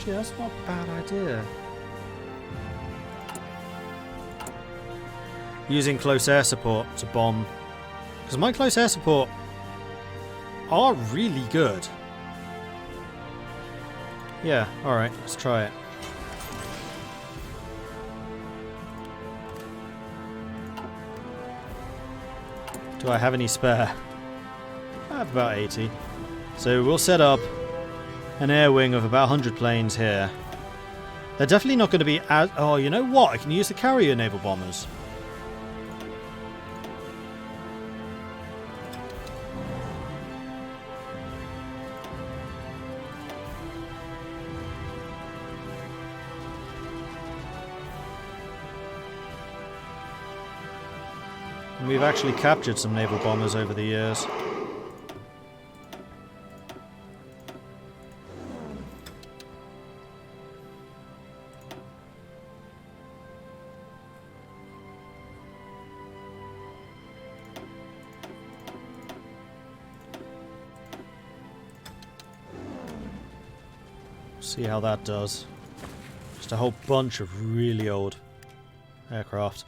Actually, that's not a bad idea. Using close air support to bomb. Because my close air support are really good. Yeah, alright, let's try it. Do I have any spare? I have about 80. So we'll set up an air wing of about 100 planes here. They're definitely not going to be as... Oh, you know what? I can use the carrier naval bombers. And we've actually captured some naval bombers over the years. See how that does. Just a whole bunch of really old aircraft.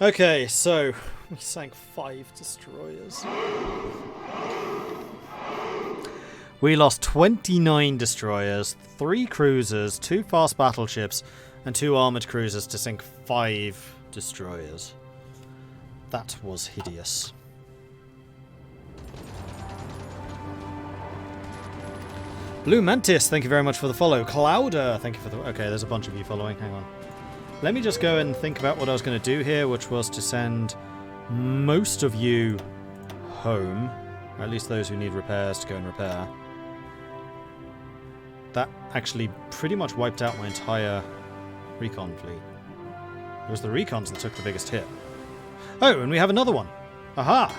Okay, so we sank 5 destroyers. We lost 29 destroyers, 3 cruisers, 2 fast battleships, and 2 armoured cruisers to sink 5 destroyers. That was hideous. Blue Mantis, thank you very much for the follow. Clouder, thank you for the... Okay, there's a bunch of you following. Hang on. Let me just go and think about what I was going to do here, which was to send most of you home. Or at least those who need repairs to go and repair. That actually pretty much wiped out my entire recon fleet. It was the recons that took the biggest hit. Oh, and we have another one. Aha!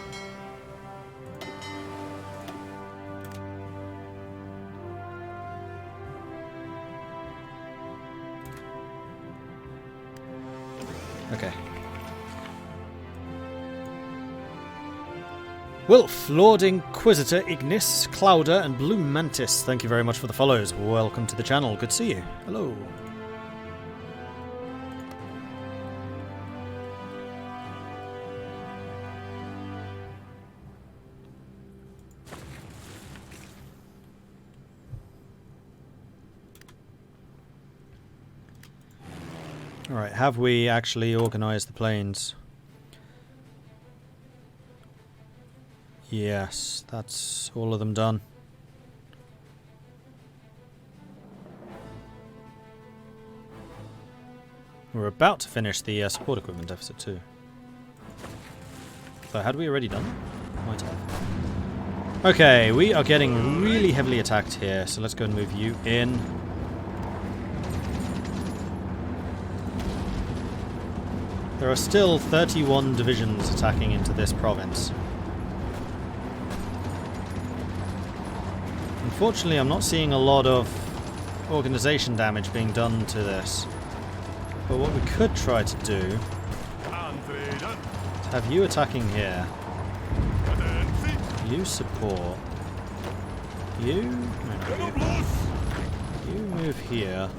Okay. Wolf, Lord Inquisitor, Ignis, Clouder, and Blue Mantis, thank you very much for the follows. Welcome to the channel. Good to see you. Hello. Alright, have we actually organised the planes? Yes, that's all of them done. We're about to finish the support equipment deficit too. So had we already done that? Might have. Okay, we are getting really heavily attacked here, so let's go and move you in. There are still 31 divisions attacking into this province. Unfortunately, I'm not seeing a lot of organization damage being done to this. But what we could try to do is have you attacking here. You support. You move here.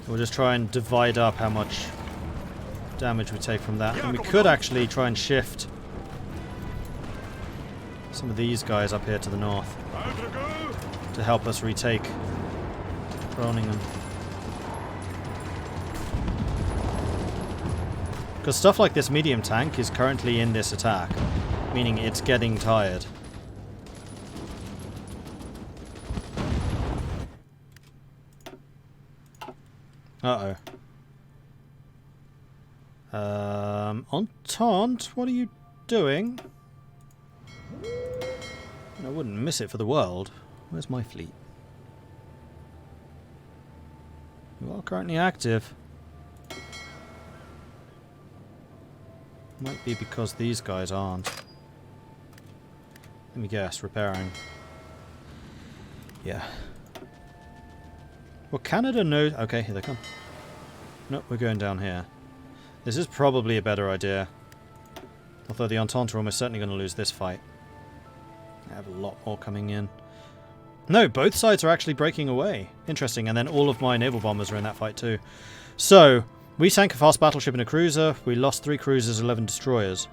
We'll just try and divide up how much damage we take from that. And we could actually try and shift some of these guys up here to the north to help us retake Groningen. Because stuff like this medium tank is currently in this attack, meaning it's getting tired. Uh-oh. Entente, what are you doing? I wouldn't miss it for the world. Where's my fleet? You are currently active. Might be because these guys aren't. Let me guess, repairing. Yeah. Well, Canada knows... Okay, here they come. Nope, we're going down here. This is probably a better idea. Although the Entente are almost certainly going to lose this fight. I have a lot more coming in. No, both sides are actually breaking away. Interesting, and then all of my naval bombers are in that fight too. So, we sank a fast battleship and a cruiser. We lost 3 cruisers, 11 destroyers.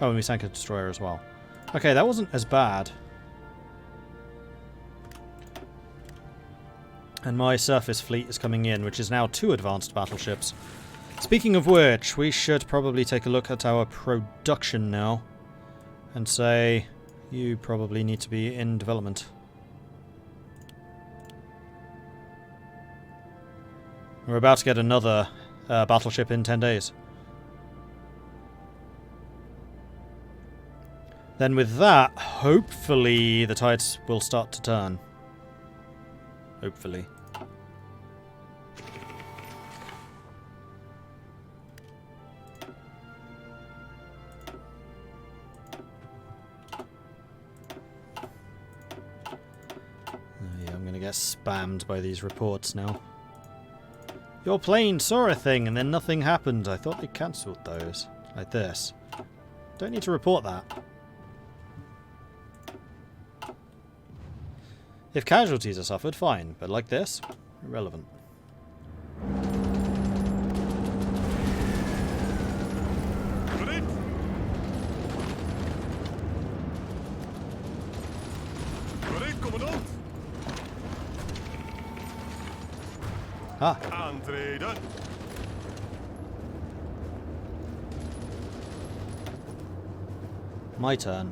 Oh, and we sank a destroyer as well. Okay, that wasn't as bad. And my surface fleet is coming in, which is now 2 advanced battleships. Speaking of which, we should probably take a look at our production now. And say, you probably need to be in development. We're about to get another battleship in 10 days. Then with that, hopefully the tides will start to turn. Hopefully. Yeah, I'm gonna get spammed by these reports now. Your plane saw a thing and then nothing happened. I thought they cancelled those. Like this. Don't need to report that. If casualties are suffered, fine. But like this, irrelevant. Ah. Aantreden. My turn.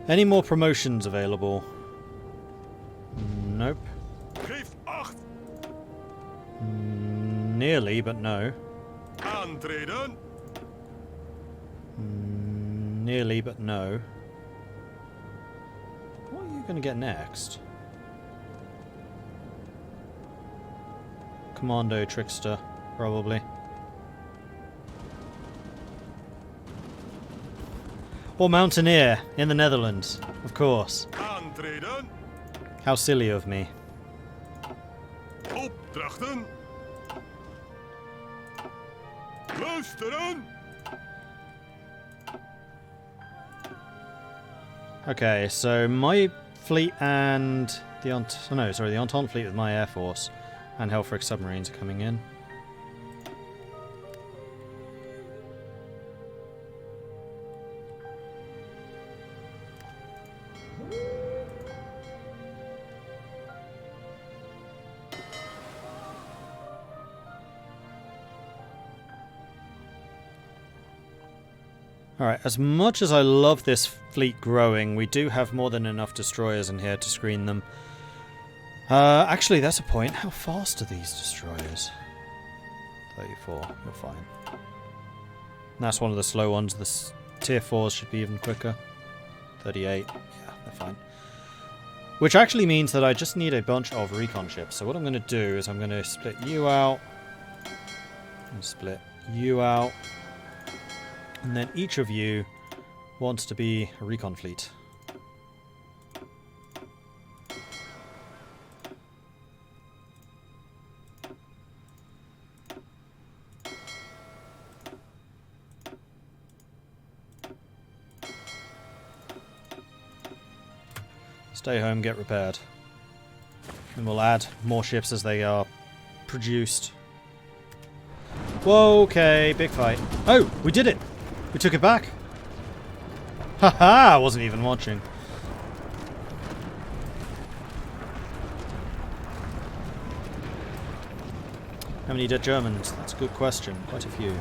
Any more promotions available? Nope. Geef acht. Nearly, but no. Aantreden. Nearly, but no. What are you going to get next? Commando Trickster, probably. Or Mountaineer in the Netherlands, of course. Aantreden. How silly of me. Opdrachten. Luisteren. Okay, so my fleet and the the Entente fleet with my Air Force and Hellfrick submarines are coming in. Alright, as much as I love this fleet growing, we do have more than enough destroyers in here to screen them. Actually, that's a point. How fast are these destroyers? 34, you're fine. That's one of the slow ones. The tier 4s should be even quicker. 38, yeah, they're fine. Which actually means that I just need a bunch of recon ships. So what I'm going to do is I'm going to split you out. And split you out. And then each of you wants to be a recon fleet. Stay home, get repaired. And we'll add more ships as they are produced. Whoa, okay, big fight. Oh, we did it! We took it back. Haha, I wasn't even watching. How many dead Germans? That's a good question. Quite a few.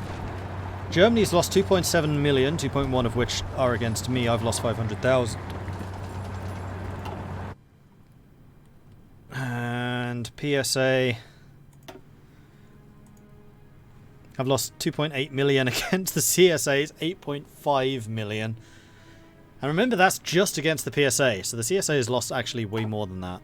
Germany's lost 2.7 million, 2.1 of which are against me. I've lost 500,000. And PSA... I've lost 2.8 million against the CSA's 8.5 million. And remember, that's just against the PSA, so the CSA has lost actually way more than that.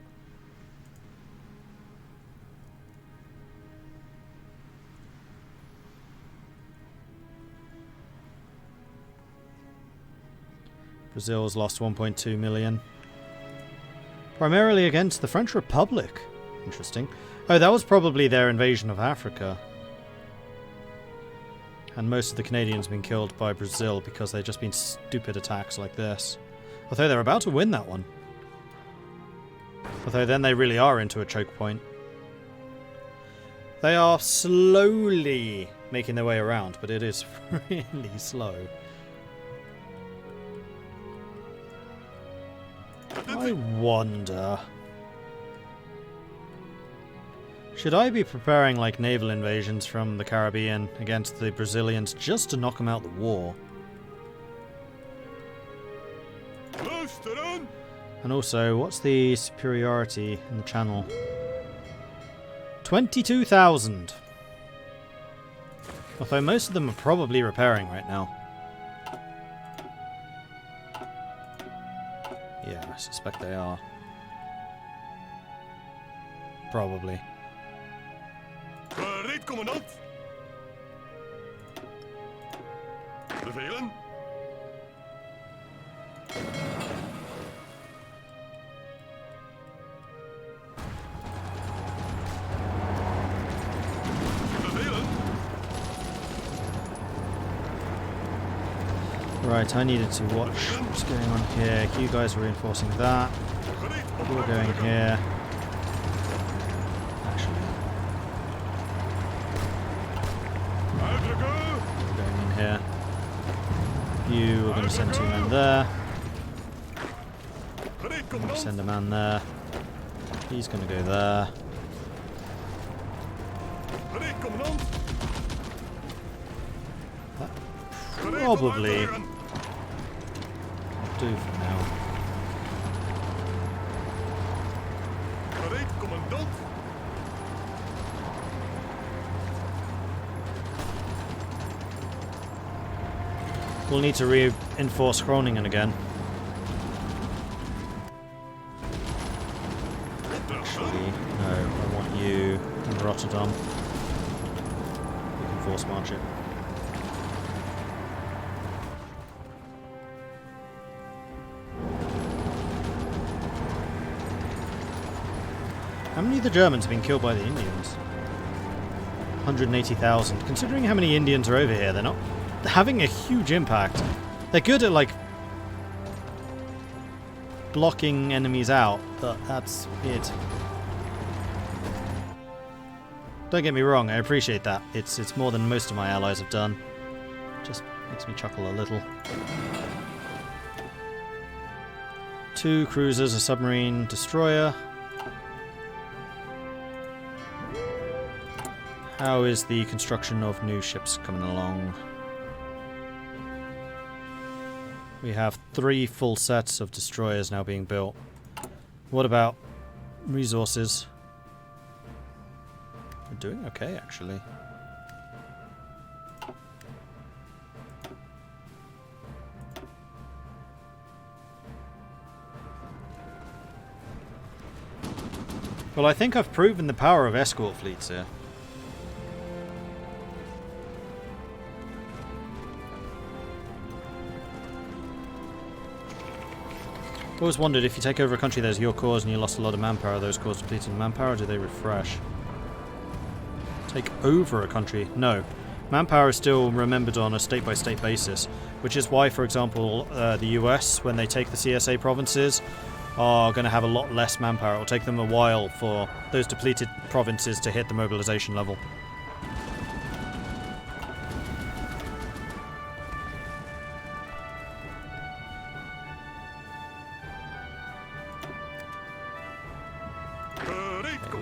Brazil's lost 1.2 million. Primarily against the French Republic. Interesting. Oh, that was probably their invasion of Africa. And most of the Canadians have been killed by Brazil because they've just been stupid attacks like this. Although they're about to win that one. Although then they really are into a choke point. They are slowly making their way around, but it is really slow. I wonder... should I be preparing like naval invasions from the Caribbean against the Brazilians just to knock them out the war? And also, what's the superiority in the channel? 22,000. Although most of them are probably repairing right now. Yeah, I suspect they are. Probably. Gereed, commandant. Bevelen. Bevelen. Right, I needed to watch what's going on here. You guys are reinforcing that. You're going here. Actually. You're going in here. You are going to send 2 men there. I'm going to send a man there. He's going to go there. That probably do for now. We'll need to reinforce Groningen again. Actually, no, I want you in Rotterdam. We can force march it. How many of the Germans have been killed by the Indians? 180,000. Considering how many Indians are over here, they're not having a huge impact. They're good at, like, blocking enemies out, but that's it. Don't get me wrong, I appreciate that. It's more than most of my allies have done. Just makes me chuckle a little. 2 cruisers, a submarine destroyer. How is the construction of new ships coming along? We have 3 full sets of destroyers now being built. What about resources? We're doing okay, actually. Well, I think I've proven the power of escort fleets here. Always wondered, if you take over a country that's your cause and you lost a lot of manpower, those cores depleted manpower, do they refresh? Take over a country? No. Manpower is still remembered on a state-by-state basis, which is why, for example, the US, when they take the CSA provinces, are going to have a lot less manpower. It will take them a while for those depleted provinces to hit the mobilization level.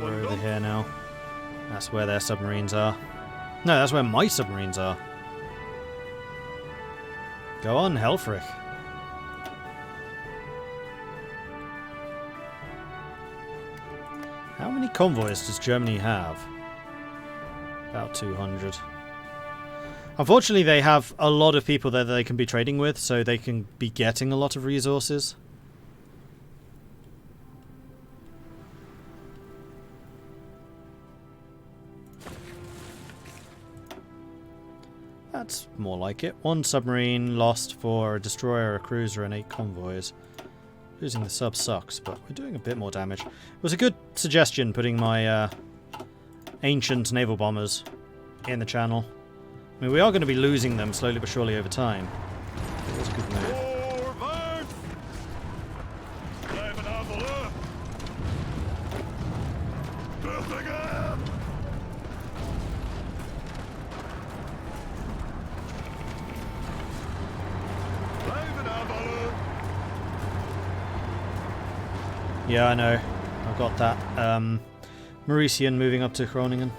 We're over here now. That's where their submarines are. No, that's where my submarines are. Go on, Helfrich. How many convoys does Germany have? About 200. Unfortunately, they have a lot of people that they can be trading with, so they can be getting a lot of resources. That's more like it. 1 submarine lost for a destroyer, a cruiser, and 8 convoys. Losing the sub sucks, but we're doing a bit more damage. It was a good suggestion putting my ancient naval bombers in the channel. I mean, we are going to be losing them slowly but surely over time. It was a good move. Voorwaarts! Blijven aanvallen! Vluchtelingen! Blijven aanvallen! Yeah, I know. I've got that. Mauritian moving up to Groningen.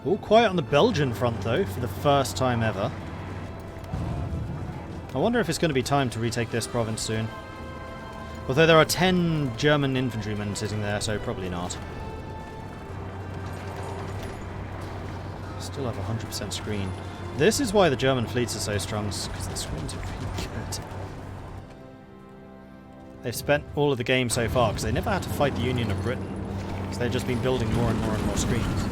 All quiet on the Belgian front, though, for the first time ever. I wonder if it's going to be time to retake this province soon. Although there are 10 German infantrymen sitting there, so probably not. Still have 100% screen. This is why the German fleets are so strong, because the screens are really good. They've spent all of the game so far, because they never had to fight the Union of Britain. So they've just been building more and more and more screens.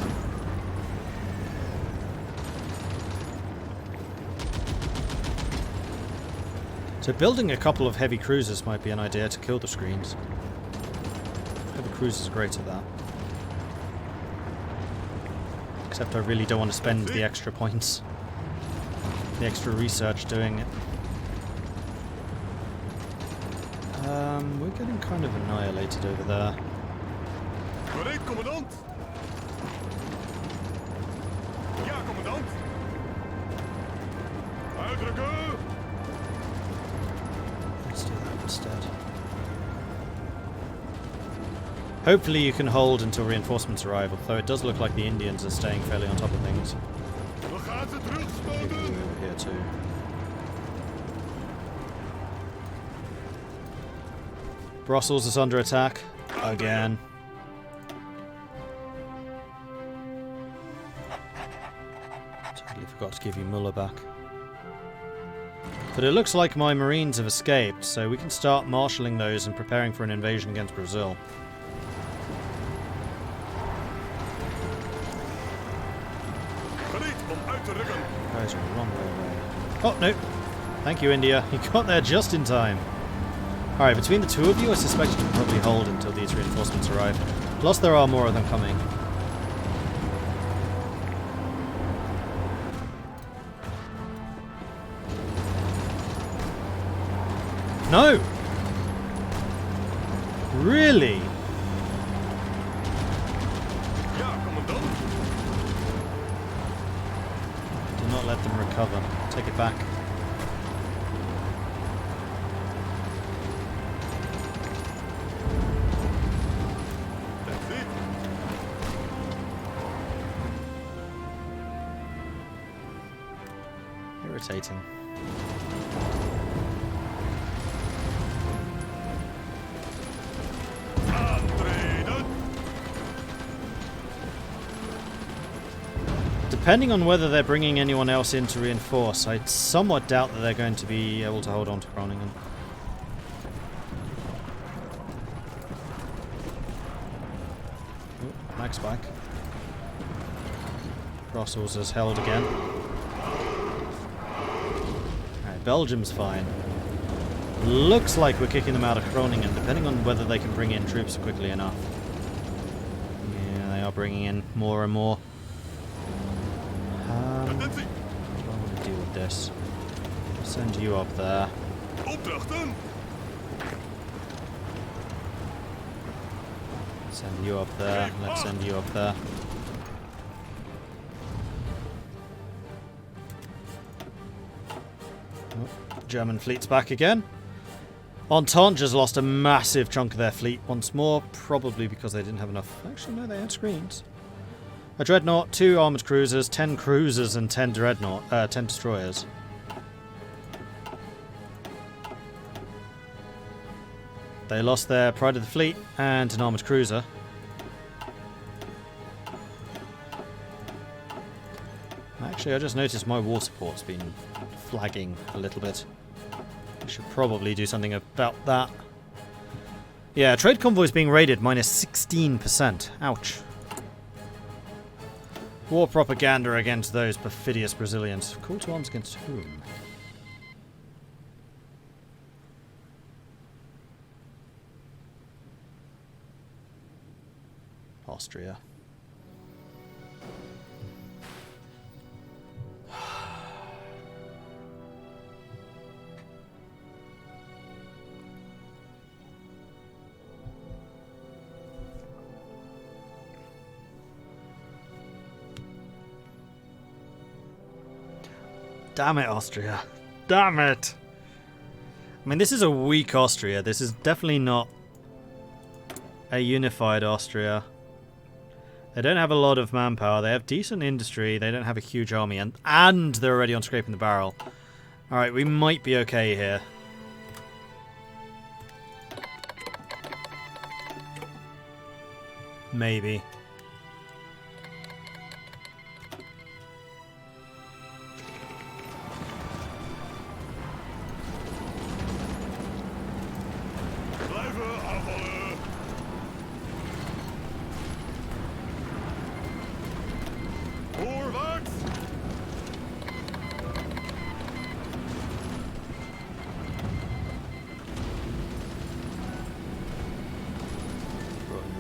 So building a couple of heavy cruisers might be an idea to kill the screens. Heavy cruisers are great at that. Except I really don't want to spend the extra points. The extra research doing it. We're getting kind of annihilated over there. Gereed, commandant! Ja, commandant! Uitdrukken! Let's do that instead. Hopefully you can hold until reinforcements arrive, although it does look like the Indians are staying fairly on top of things. We gaan ze Maybe terugspoten! over here too. Brussels is under attack. Again. Totally forgot to give you Muller back. But it looks like my Marines have escaped, so we can start marshalling those and preparing for an invasion against Brazil. Gereed om uit te rukken! Guys are a long way away. Oh, no. Thank you, India. You got there just in time. Alright, between the two of you, I suspect you can probably hold until these reinforcements arrive. Plus, there are more of them coming. No! Really? Ja, commandant! Do not let them recover. Take it back. That's it! Irritating. Aantreden! Depending on whether they're bringing anyone else in to reinforce, I somewhat doubt that they're going to be able to hold on to Groningen. Oh, Max back. Brussels is held again. Alright, Belgium's fine. Looks like we're kicking them out of Groningen, depending on whether they can bring in troops quickly enough. Yeah, they are bringing in more and more. Attentie! What do I want to do with this? Send you up there. Opdrachten! Send you up there. Let's send you up there. Oh, German fleet's back again. Entente just lost a massive chunk of their fleet once more, probably because they didn't have enough. Actually, no, they had screens. A dreadnought, 2 armoured cruisers, 10 cruisers, and 10 10 destroyers. They lost their pride of the fleet and an armoured cruiser. Actually, I just noticed my war support's been flagging a little bit. I should probably do something about that. Yeah, trade convoys being raided, minus 16%. Ouch. War propaganda against those perfidious Brazilians. Call to arms against whom? Austria. Damn it, Austria. Damn it! I mean, this is a weak Austria. This is definitely not a unified Austria. They don't have a lot of manpower. They have decent industry. They don't have a huge army. And they're already on scraping the barrel. Alright, we might be okay here. Maybe.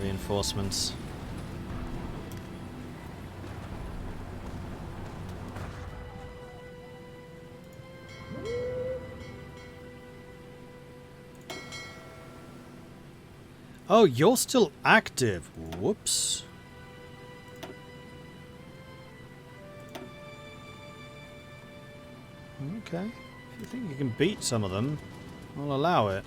Reinforcements. Oh, you're still active. Whoops. Okay. If you think you can beat some of them, I'll allow it.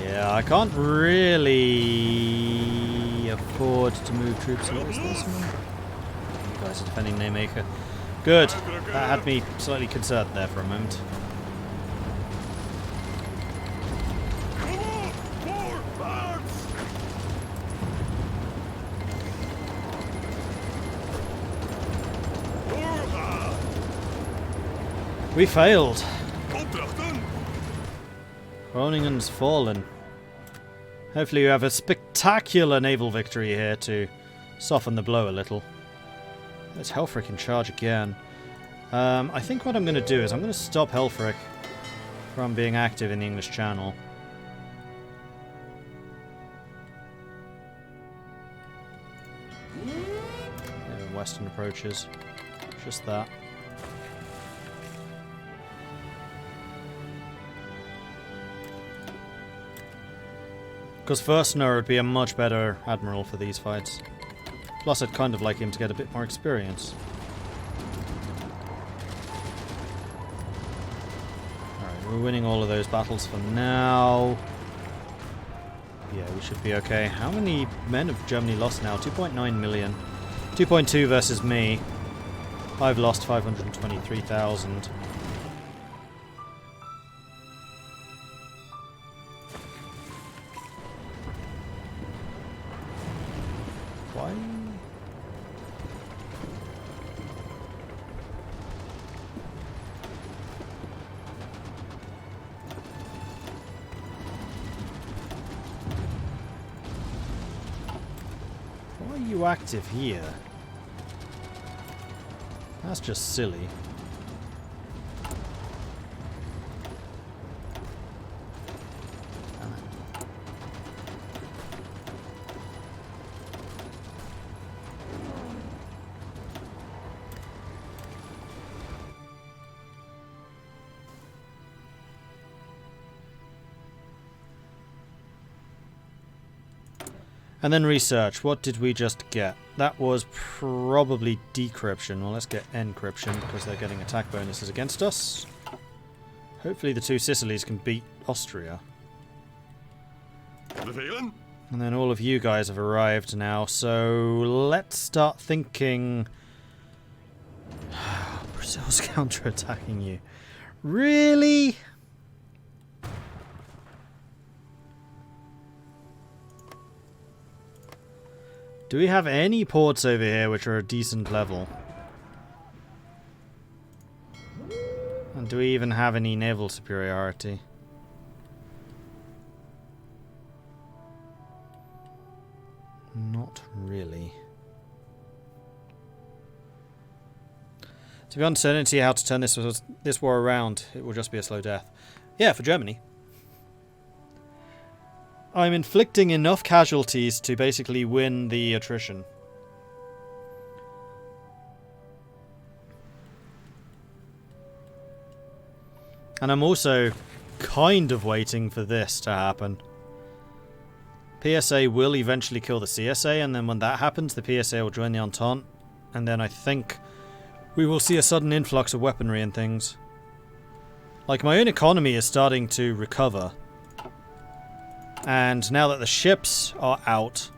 Yeah, I can't really afford to move troops towards this one. You guys are defending Nijmegen. Good. That had me slightly concerned there for a moment. We failed. Groningen's fallen. Hopefully you have a spectacular naval victory here to soften the blow a little. Let's Helfrich in charge again. I think what I'm going to do is I'm going to stop Helfrich from being active in the English Channel. Western approaches. Just that. Because Fürstner would be a much better admiral for these fights. Plus, I'd kind of like him to get a bit more experience. Alright, we're winning all of those battles for now. Yeah, we should be okay. How many men have Germany lost now? 2.9 million. 2.2 versus me. I've lost 523,000. Active here. That's just silly. And then research. What did we just get? That was probably decryption. Well, let's get encryption because they're getting attack bonuses against us. Hopefully the two Sicilies can beat Austria. Bevelen? And then all of you guys have arrived now, so let's start thinking... Brazil's counter-attacking you. Really? Do we have any ports over here which are a decent level? And do we even have any naval superiority? Not really. To be uncertainty how to turn this war around, it will just be a slow death. Yeah, for Germany. I'm inflicting enough casualties to basically win the attrition. And I'm also kind of waiting for this to happen. PSA will eventually kill the CSA, and then when that happens, the PSA will join the Entente, and then I think we will see a sudden influx of weaponry and things. Like, my own economy is starting to recover. And now that the ships are out,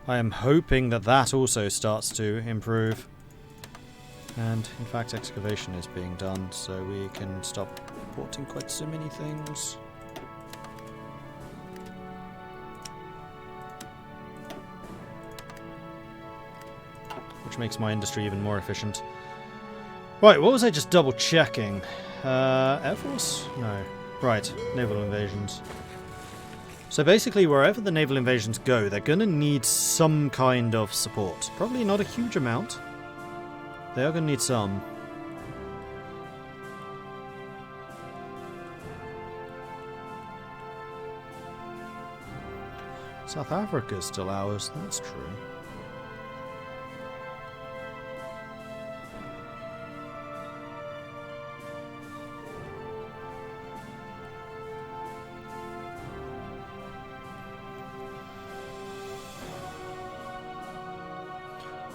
I am hoping that that also starts to improve. And, in fact, excavation is being done, so we can stop importing quite so many things. Which makes my industry even more efficient. Right, what was I just double checking? Air Force? No. Right, naval invasions. So basically, wherever the naval invasions go, they're going to need some kind of support. Probably not a huge amount. They are going to need some. South Africa is still ours, that's true.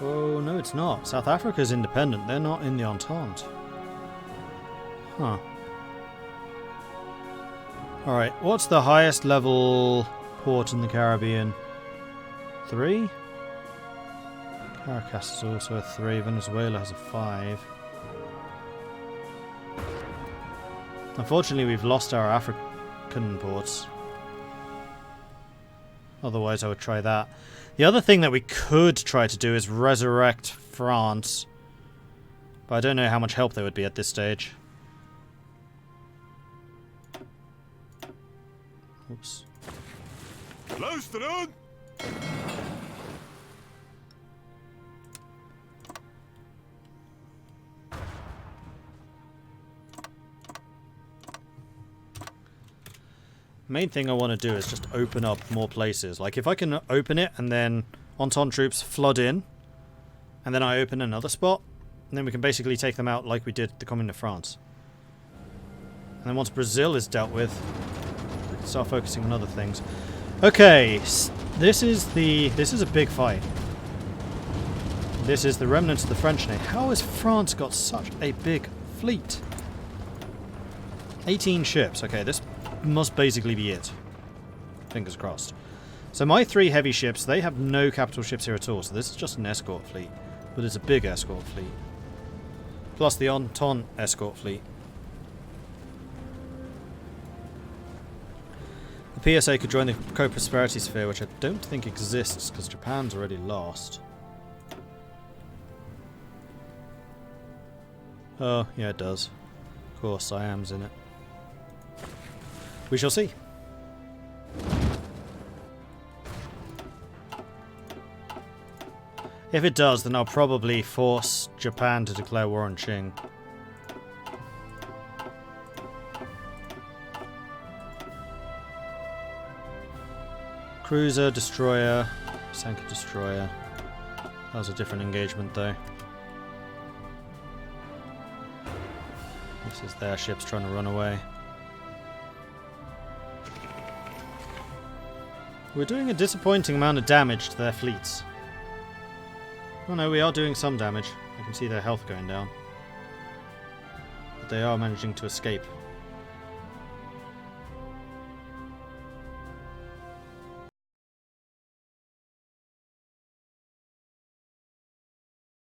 Oh, no, it's not. South Africa's independent. They're not in the Entente. Huh. Alright, what's the highest level port in the Caribbean? 3? Caracas is also a 3. Venezuela has a 5. Unfortunately, we've lost our African ports. Otherwise, I would try that. The other thing that we could try to do is resurrect France. But I don't know how much help there would be at this stage. Oops. Luisteren! Main thing I want to do is just open up more places. Like, if I can open it and then Entente troops flood in, and then I open another spot, and then we can basically take them out like we did the Commune of France. And then once Brazil is dealt with, we can start focusing on other things. Okay, this is a big fight. This is the remnants of the French Navy. How has France got such a big fleet? 18 ships. Okay, this must basically be it. Fingers crossed. So my 3 heavy ships, they have no capital ships here at all, so this is just an escort fleet. But it's a big escort fleet. Plus the Entente escort fleet. The PSA could join the co-prosperity sphere, which I don't think exists, because Japan's already lost. Oh, yeah it does. Of course, Siam's in it. We shall see. If it does, then I'll probably force Japan to declare war on Qing. Cruiser, destroyer, Sanka destroyer. That was a different engagement though. This is their ships trying to run away. We're doing a disappointing amount of damage to their fleets. Oh no, we are doing some damage. I can see their health going down. But they are managing to escape.